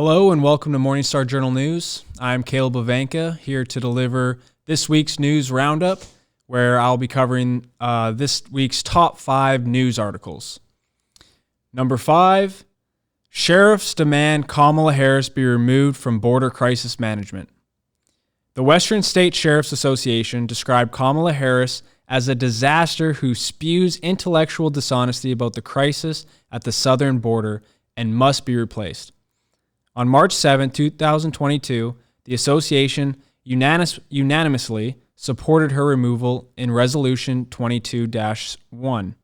Hello and welcome to Morningstar Journal News. I'm Caleb Havanka, here to deliver this week's news roundup, where I'll be covering this week's top 5 news articles. Number 5, sheriffs demand Kamala Harris be removed from border crisis management. The Western State Sheriff's Association described Kamala Harris as a disaster who spews intellectual dishonesty about the crisis at the southern border and must be replaced. On March 7, 2022, the association unanimously supported her removal in Resolution 22-1.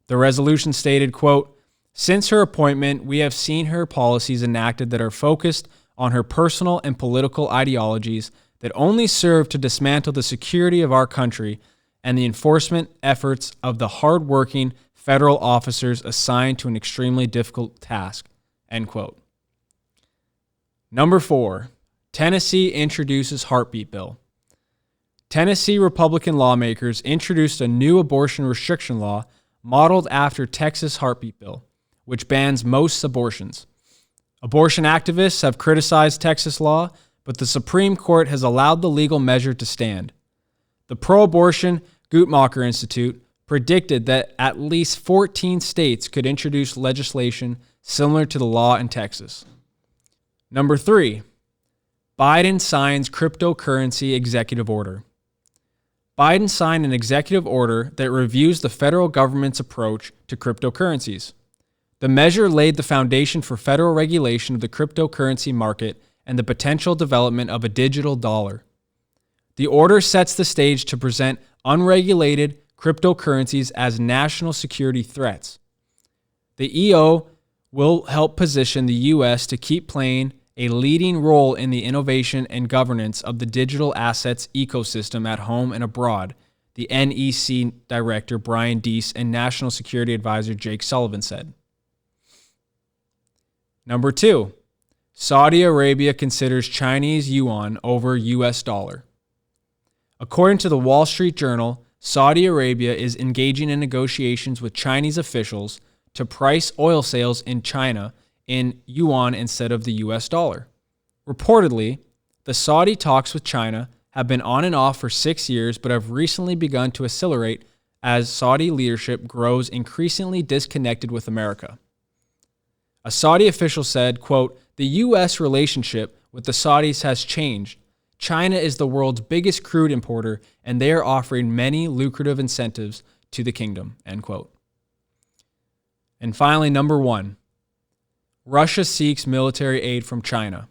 The resolution stated, quote, "Since her appointment, we have seen her policies enacted that are focused on her personal and political ideologies that only serve to dismantle the security of our country and the enforcement efforts of the hardworking federal officers assigned to an extremely difficult task," end quote. Number 4, Tennessee introduces heartbeat bill. Tennessee Republican lawmakers introduced a new abortion restriction law modeled after Texas heartbeat bill, which bans most abortions. Abortion activists have criticized Texas law, but the Supreme Court has allowed the legal measure to stand. The pro-abortion Guttmacher Institute predicted that at least 14 states could introduce legislation similar to the law in Texas. Number 3, Biden signs cryptocurrency executive order. Biden signed an executive order that reviews the federal government's approach to cryptocurrencies. The measure laid the foundation for federal regulation of the cryptocurrency market and the potential development of a digital dollar. The order sets the stage to present unregulated cryptocurrencies as national security threats. The EO will help position the U.S. to keep playing a leading role in the innovation and governance of the digital assets ecosystem at home and abroad, the NEC Director Brian Deese and National Security Advisor Jake Sullivan said. Number 2, Saudi Arabia considers Chinese yuan over U.S. dollar. According to the Wall Street Journal, Saudi Arabia is engaging in negotiations with Chinese officials to price oil sales in China in yuan instead of the U.S. dollar. Reportedly, the Saudi talks with China have been on and off for 6 years, but have recently begun to accelerate as Saudi leadership grows increasingly disconnected with America. A Saudi official said, quote, "The U.S. relationship with the Saudis has changed. China is the world's biggest crude importer, and they are offering many lucrative incentives to the kingdom," end quote. And finally, number 1, Russia seeks military aid from China.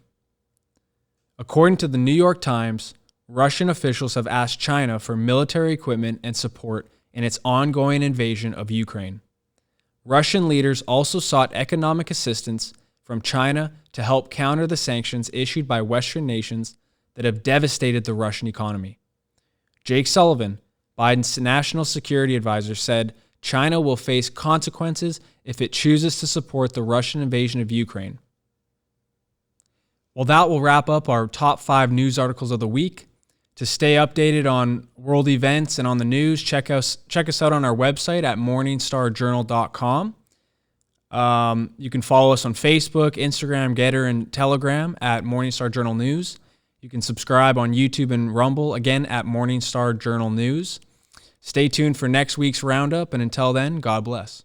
According to the New York Times, Russian officials have asked China for military equipment and support in its ongoing invasion of Ukraine. Russian leaders also sought economic assistance from China to help counter the sanctions issued by Western nations that have devastated the Russian economy. Jake Sullivan, Biden's national security advisor, said China will face consequences if it chooses to support the Russian invasion of Ukraine. Well, that will wrap up our top 5 news articles of the week. To stay updated on world events and on the news, check us out on our website at morningstarjournal.com. You can follow us on Facebook, Instagram, Getter, and Telegram at Morningstar Journal News. You can subscribe on YouTube and Rumble, again at Morningstar Journal News. Stay tuned for next week's roundup, and until then, God bless.